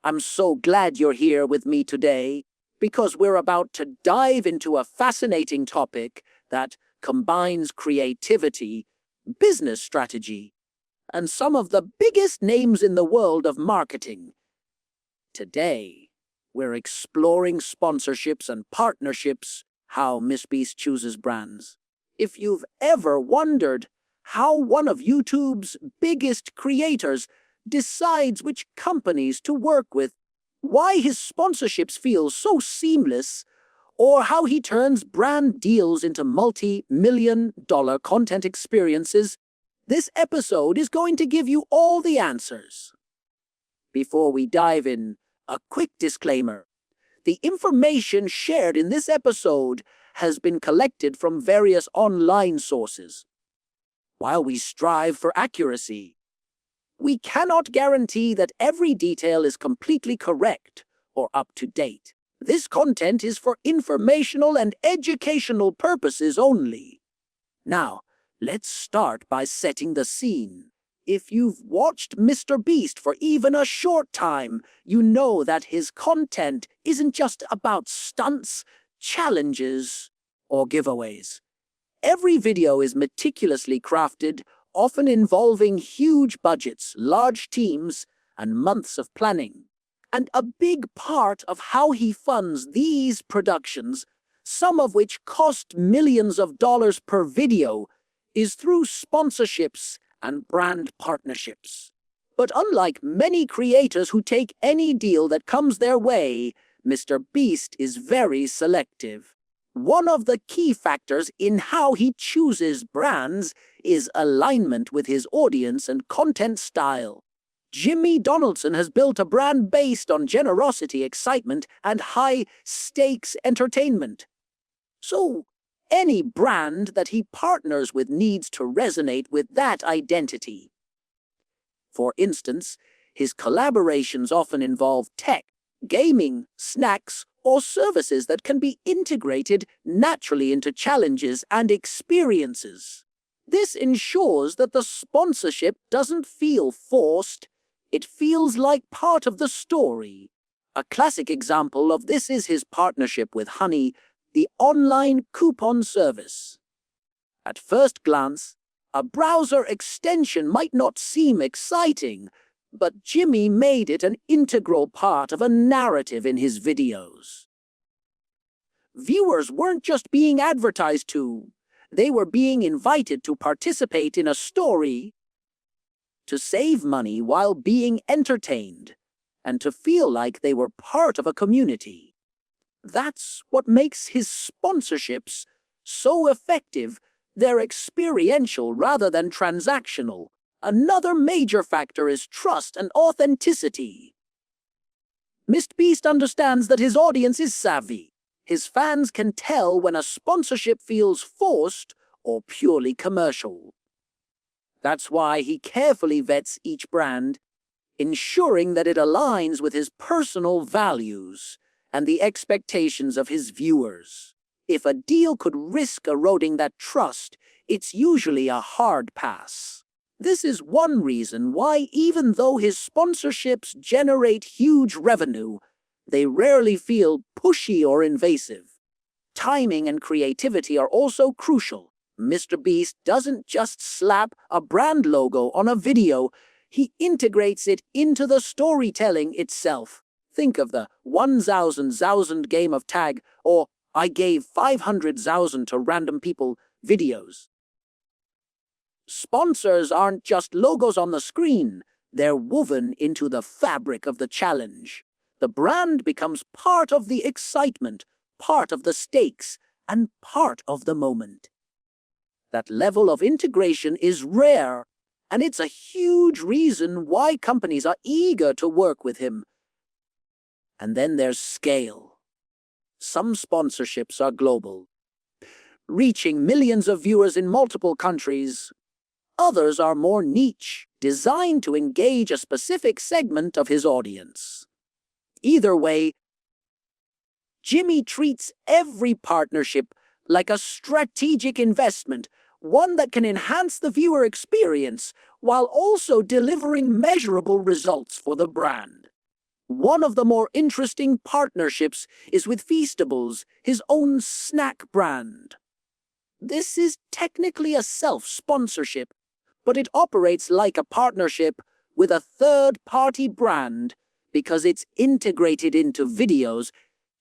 I'm so glad you're here with me today because we're about to dive into a fascinating topic that combines creativity, business strategy, and some of the biggest names in the world of marketing. Today, we're exploring sponsorships and partnerships, how MrBeast chooses brands. If you've ever wondered how one of YouTube's biggest creators decides which companies to work with, why his sponsorships feel so seamless, or how he turns brand deals into multi-million-dollar content experiences, this episode is going to give you all the answers. Before we dive in, a quick disclaimer. The information shared in this episode has been collected from various online sources. While we strive for accuracy, we cannot guarantee that every detail is completely correct or up to date. This content is for informational and educational purposes only. Now, let's start by setting the scene. If you've watched MrBeast for even a short time, you know that his content isn't just about stunts, challenges, or giveaways. Every video is meticulously crafted, often involving huge budgets, large teams, and months of planning. And a big part of how he funds these productions, some of which cost millions of dollars per video, is through sponsorships and brand partnerships. But unlike many creators who take any deal that comes their way, MrBeast is very selective. One of the key factors in how he chooses brands is alignment with his audience and content style. Jimmy Donaldson has built a brand based on generosity, excitement, and high-stakes entertainment. So, any brand that he partners with needs to resonate with that identity. For instance, his collaborations often involve tech, gaming, snacks, or services that can be integrated naturally into challenges and experiences. This ensures that the sponsorship doesn't feel forced, it feels like part of the story. A classic example of this is his partnership with Honey, the online coupon service. At first glance, a browser extension might not seem exciting, but Jimmy made it an integral part of a narrative in his videos. Viewers weren't just being advertised to, they were being invited to participate in a story, to save money while being entertained, and to feel like they were part of a community. That's what makes his sponsorships so effective. They're experiential rather than transactional. Another major factor is trust and authenticity. MrBeast understands that his audience is savvy. His fans can tell when a sponsorship feels forced or purely commercial. That's why he carefully vets each brand, ensuring that it aligns with his personal values and the expectations of his viewers. If a deal could risk eroding that trust, it's usually a hard pass. This is one reason why, even though his sponsorships generate huge revenue, they rarely feel pushy or invasive. Timing and creativity are also crucial. MrBeast doesn't just slap a brand logo on a video, he integrates it into the storytelling itself. Think of the 1,000 game of tag or I gave 500,000 to random people videos. Sponsors aren't just logos on the screen, they're woven into the fabric of the challenge. The brand becomes part of the excitement, part of the stakes, and part of the moment. That level of integration is rare, and it's a huge reason why companies are eager to work with him. And then there's scale. Some sponsorships are global, reaching millions of viewers in multiple countries. Others are more niche, designed to engage a specific segment of his audience. Either way, Jimmy treats every partnership like a strategic investment, one that can enhance the viewer experience while also delivering measurable results for the brand. One of the more interesting partnerships is with Feastables, his own snack brand. This is technically a self-sponsorship, but it operates like a partnership with a third-party brand because it's integrated into videos,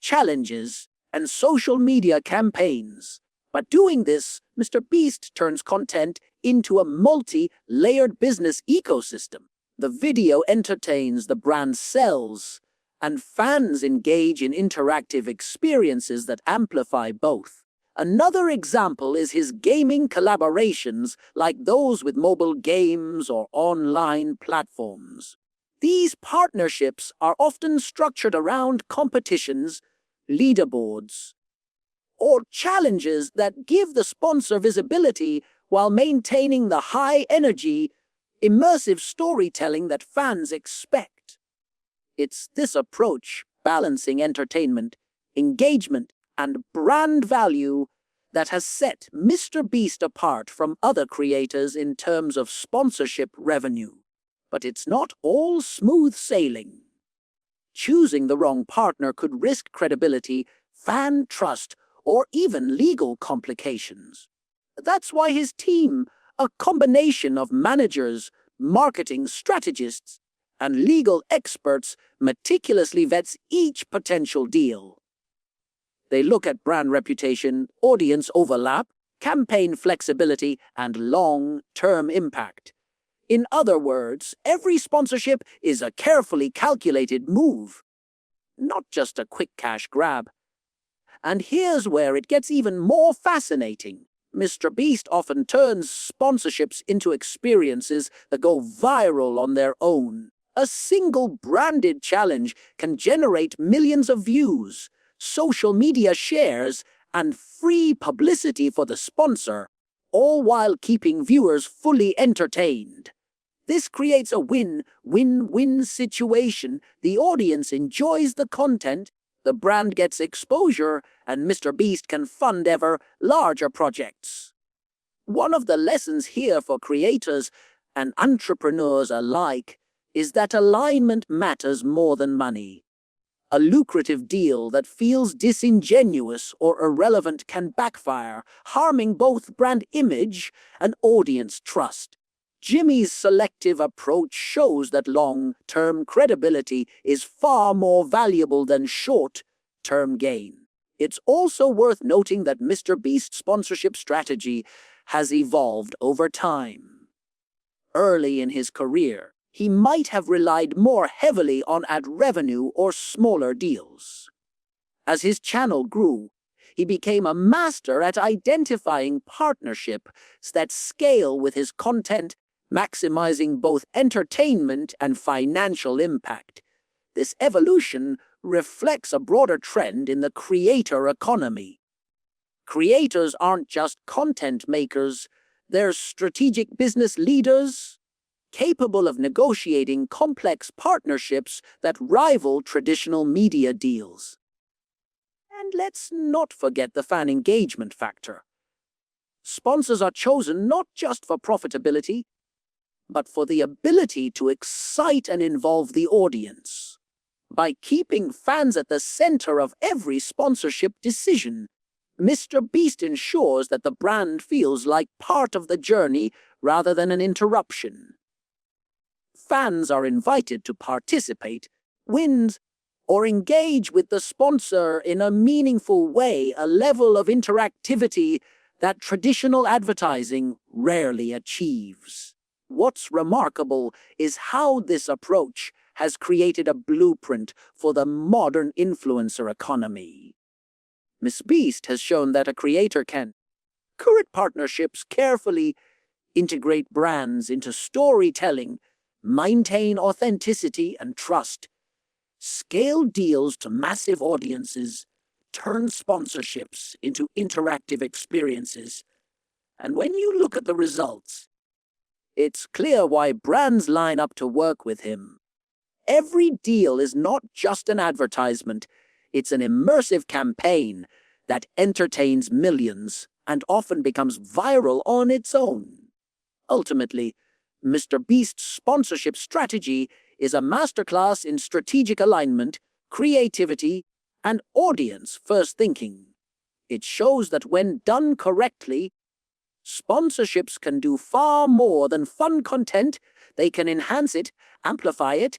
challenges, and social media campaigns. By doing this, MrBeast turns content into a multi-layered business ecosystem. The video entertains, the brand sells, and fans engage in interactive experiences that amplify both. Another example is his gaming collaborations like those with mobile games or online platforms. These partnerships are often structured around competitions, leaderboards, or challenges that give the sponsor visibility while maintaining the high-energy, immersive storytelling that fans expect. It's this approach, balancing entertainment, engagement, and brand value, that has set MrBeast apart from other creators in terms of sponsorship revenue. But it's not all smooth sailing. Choosing the wrong partner could risk credibility, fan trust, or even legal complications. That's why his team, a combination of managers, marketing strategists, and legal experts, meticulously vets each potential deal. They look at brand reputation, audience overlap, campaign flexibility, and long-term impact. In other words, every sponsorship is a carefully calculated move, not just a quick cash grab. And here's where it gets even more fascinating. MrBeast often turns sponsorships into experiences that go viral on their own. A single branded challenge can generate millions of views, social media shares, and free publicity for the sponsor, all while keeping viewers fully entertained. This creates a win-win-win situation. The audience enjoys the content, the brand gets exposure, and MrBeast can fund ever larger projects. One of the lessons here for creators and entrepreneurs alike is that alignment matters more than money. A lucrative deal that feels disingenuous or irrelevant can backfire, harming both brand image and audience trust. Jimmy's selective approach shows that long-term credibility is far more valuable than short-term gain. It's also worth noting that MrBeast's sponsorship strategy has evolved over time. Early in his career, he might have relied more heavily on ad revenue or smaller deals. As his channel grew, he became a master at identifying partnerships that scale with his content, maximizing both entertainment and financial impact. This evolution reflects a broader trend in the creator economy. Creators aren't just content makers, they're strategic business leaders, capable of negotiating complex partnerships that rival traditional media deals. And let's not forget the fan engagement factor. Sponsors are chosen not just for profitability, but for the ability to excite and involve the audience. By keeping fans at the center of every sponsorship decision, MrBeast ensures that the brand feels like part of the journey rather than an interruption. Fans are invited to participate, win, or engage with the sponsor in a meaningful way, a level of interactivity that traditional advertising rarely achieves. What's remarkable is how this approach has created a blueprint for the modern influencer economy. MrBeast has shown that a creator can curate partnerships carefully, integrate brands into storytelling, maintain authenticity and trust, scale deals to massive audiences, turn sponsorships into interactive experiences. And when you look at the results, it's clear why brands line up to work with him. Every deal is not just an advertisement, it's an immersive campaign that entertains millions and often becomes viral on its own. Ultimately, MrBeast's sponsorship strategy is a masterclass in strategic alignment, creativity, and audience-first thinking. It shows that when done correctly, sponsorships can do far more than fun content. They can enhance it, amplify it,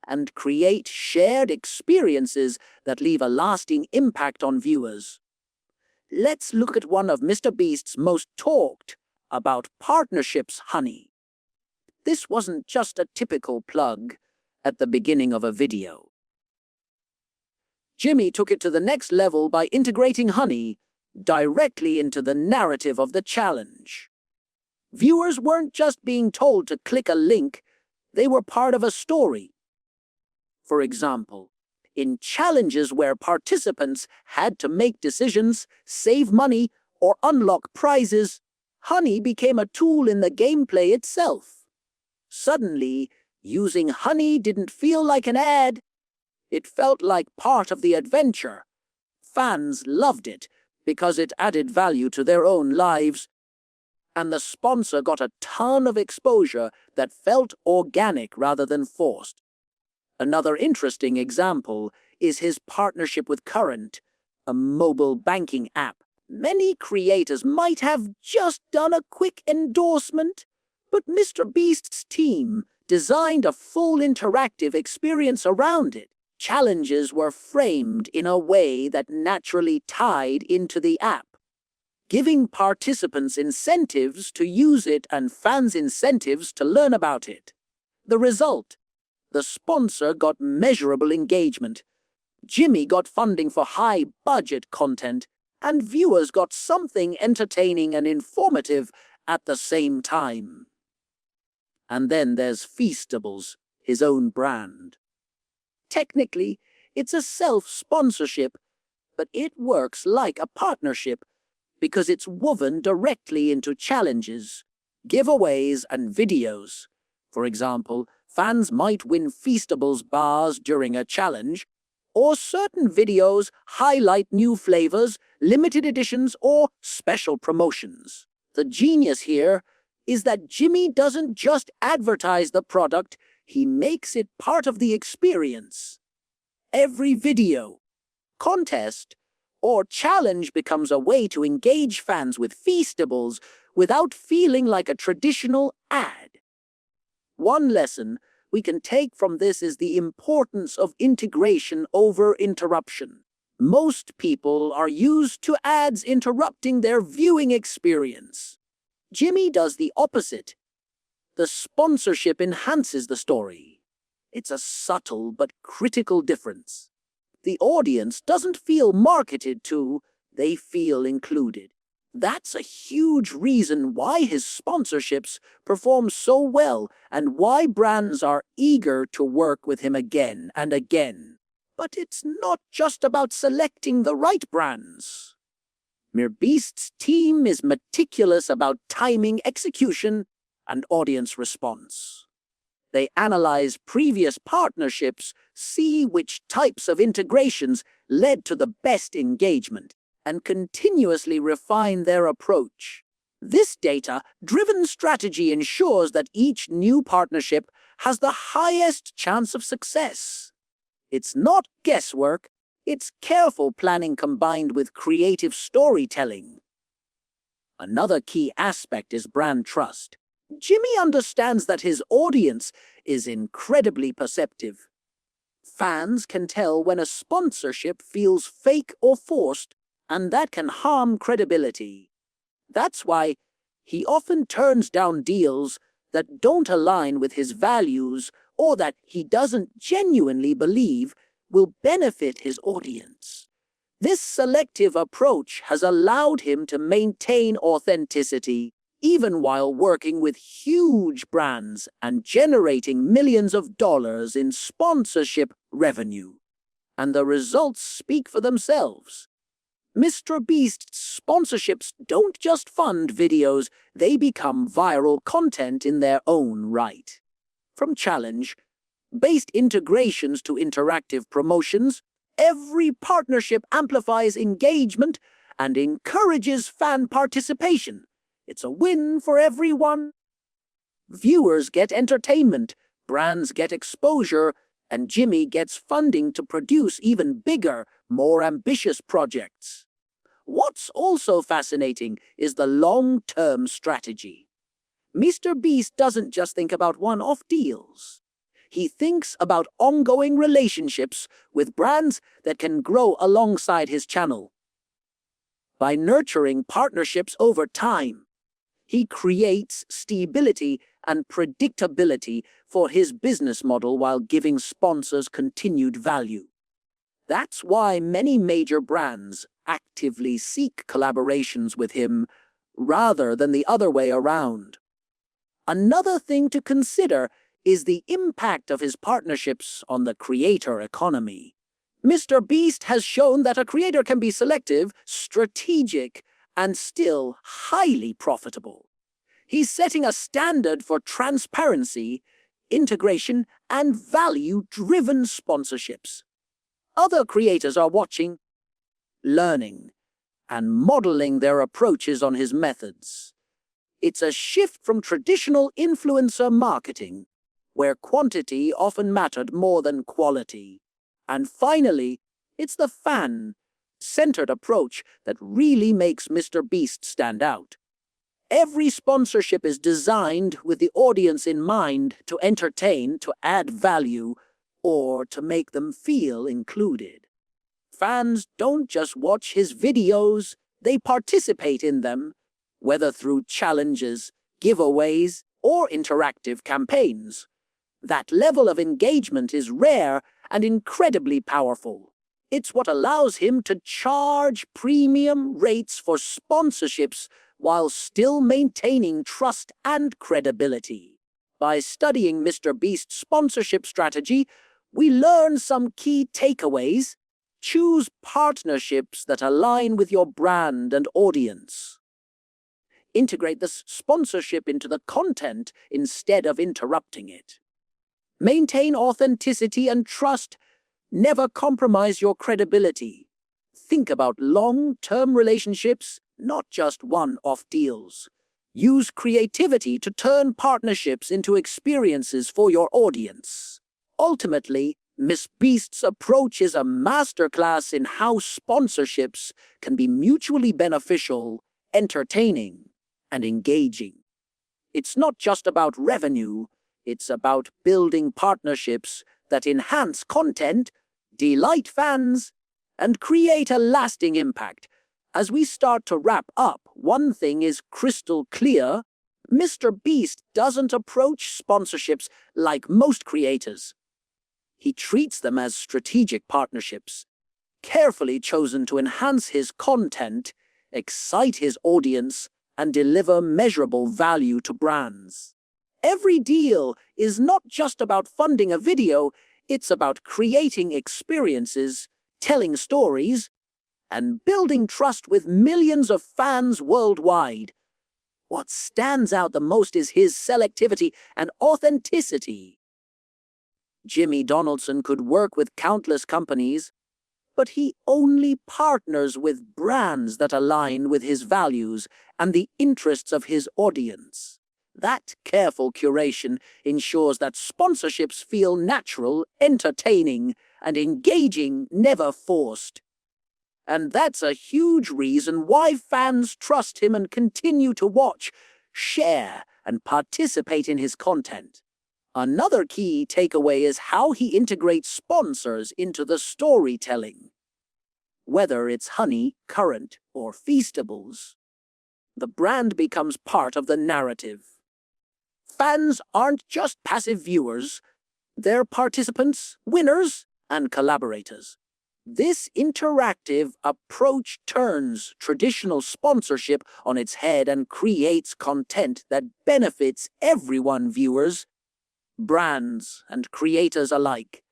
and create shared experiences that leave a lasting impact on viewers. Let's look at one of MrBeast's most talked about partnerships, honey. This wasn't just a typical plug at the beginning of a video. Jimmy took it to the next level by integrating honey directly into the narrative of the challenge. Viewers weren't just being told to click a link, they were part of a story. For example, in challenges where participants had to make decisions, save money, or unlock prizes, honey became a tool in the gameplay itself. Suddenly, using honey didn't feel like an ad. It felt like part of the adventure. Fans loved it because it added value to their own lives, and the sponsor got a ton of exposure that felt organic rather than forced. Another interesting example is his partnership with Current, a mobile banking app. Many creators might have just done a quick endorsement, but MrBeast's team designed a full interactive experience around it. Challenges were framed in a way that naturally tied into the app, giving participants incentives to use it and fans incentives to learn about it. The result: the sponsor got measurable engagement, Jimmy got funding for high-budget content, and viewers got something entertaining and informative at the same time. And then there's Feastables, his own brand. Technically, it's a self-sponsorship, but it works like a partnership because it's woven directly into challenges, giveaways, and videos. For example, fans might win Feastables bars during a challenge, or certain videos highlight new flavors, limited editions, or special promotions. The genius here is that Jimmy doesn't just advertise the product, he makes it part of the experience. Every video, contest, or challenge becomes a way to engage fans with Feastables without feeling like a traditional ad. One lesson we can take from this is the importance of integration over interruption. Most people are used to ads interrupting their viewing experience. Jimmy does the opposite. The sponsorship enhances the story. It's a subtle but critical difference. The audience doesn't feel marketed to, they feel included. That's a huge reason why his sponsorships perform so well and why brands are eager to work with him again and again. But it's not just about selecting the right brands. MrBeast's team is meticulous about timing, execution, and audience response. They analyze previous partnerships, see which types of integrations led to the best engagement, and continuously refine their approach. This data-driven strategy ensures that each new partnership has the highest chance of success. It's not guesswork, it's careful planning combined with creative storytelling. Another key aspect is brand trust. Jimmy understands that his audience is incredibly perceptive. Fans can tell when a sponsorship feels fake or forced, and that can harm credibility. That's why he often turns down deals that don't align with his values or that he doesn't genuinely believe will benefit his audience. This selective approach has allowed him to maintain authenticity even while working with huge brands and generating millions of dollars in sponsorship revenue. And the results speak for themselves. MrBeast's sponsorships don't just fund videos, they become viral content in their own right. From challenge-based integrations to interactive promotions, every partnership amplifies engagement and encourages fan participation. It's a win for everyone. Viewers get entertainment, Brands get exposure, and Jimmy gets funding to produce even bigger, more ambitious projects. What's also fascinating is the long-term strategy. MrBeast doesn't just think about one-off deals. He thinks about ongoing relationships with brands that can grow alongside his channel. By nurturing partnerships over time, he creates stability and predictability for his business model while giving sponsors continued value. That's why many major brands actively seek collaborations with him rather than the other way around. Another thing to consider is the impact of his partnerships on the creator economy. MrBeast has shown that a creator can be selective, strategic, and still highly profitable. He's setting a standard for transparency, integration, and value-driven sponsorships. Other creators are watching, learning, and modeling their approaches on his methods. It's a shift from traditional influencer marketing, where quantity often mattered more than quality. And finally, it's the fan-centered approach that really makes MrBeast stand out. Every sponsorship is designed with the audience in mind to entertain, to add value, or to make them feel included. Fans don't just watch his videos, they participate in them, whether through challenges, giveaways, or interactive campaigns. That level of engagement is rare and incredibly powerful. It's what allows him to charge premium rates for sponsorships while still maintaining trust and credibility. By studying MrBeast's sponsorship strategy, we learn some key takeaways. Choose partnerships that align with your brand and audience. Integrate the sponsorship into the content instead of interrupting it. Maintain authenticity and trust. Never compromise your credibility. Think about long-term relationships, not just one-off deals. Use creativity to turn partnerships into experiences for your audience. Ultimately, MrBeast's approach is a masterclass in how sponsorships can be mutually beneficial, entertaining, and engaging. It's not just about revenue, it's about building partnerships that enhance content, delight fans, and create a lasting impact. As we start to wrap up, one thing is crystal clear. MrBeast doesn't approach sponsorships like most creators. He treats them as strategic partnerships, carefully chosen to enhance his content, excite his audience, and deliver measurable value to brands. Every deal is not just about funding a video, it's about creating experiences, telling stories, and building trust with millions of fans worldwide. What stands out the most is his selectivity and authenticity. Jimmy Donaldson could work with countless companies, but he only partners with brands that align with his values and the interests of his audience. That careful curation ensures that sponsorships feel natural, entertaining, and engaging, never forced. And that's a huge reason why fans trust him and continue to watch, share, and participate in his content. Another key takeaway is how he integrates sponsors into the storytelling. Whether it's Honey, Current, or Feastables, the brand becomes part of the narrative. Fans aren't just passive viewers, they're participants, winners, and collaborators. This interactive approach turns traditional sponsorship on its head and creates content that benefits everyone, viewers, brands, and creators alike.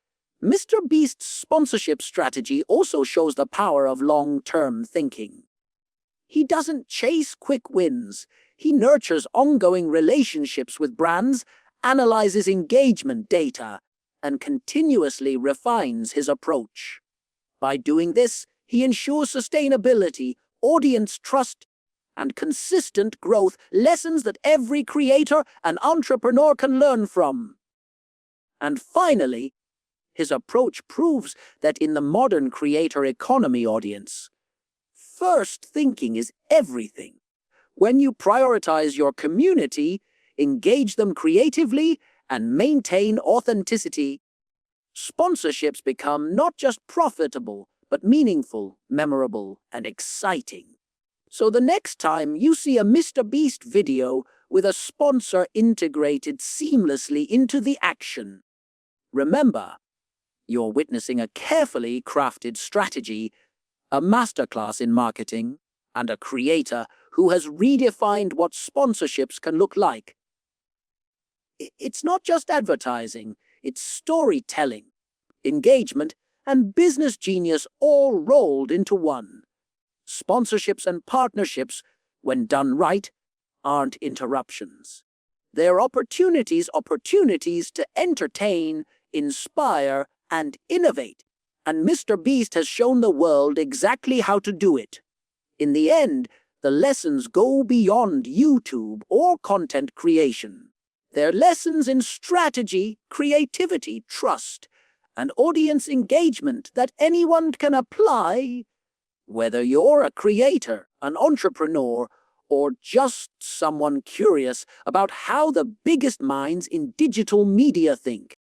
MrBeast's sponsorship strategy also shows the power of long-term thinking. He doesn't chase quick wins. He nurtures ongoing relationships with brands, analyzes engagement data, and continuously refines his approach. By doing this, he ensures sustainability, audience trust, and consistent growth, lessons that every creator and entrepreneur can learn from. And finally, his approach proves that in the modern creator economy audience, first thinking is everything. When you prioritize your community, engage them creatively, and maintain authenticity, sponsorships become not just profitable, but meaningful, memorable, and exciting. So the next time you see a MrBeast video with a sponsor integrated seamlessly into the action, remember, you're witnessing a carefully crafted strategy, a masterclass in marketing, and a creator who has redefined what sponsorships can look like. It's not just advertising, it's storytelling, engagement, and business genius all rolled into one. Sponsorships and partnerships, when done right, aren't interruptions. They're opportunities to entertain, inspire, and innovate. And MrBeast has shown the world exactly how to do it. In the end, the lessons go beyond YouTube or content creation. They're lessons in strategy, creativity, trust, and audience engagement that anyone can apply. Whether you're a creator, an entrepreneur, or just someone curious about how the biggest minds in digital media think.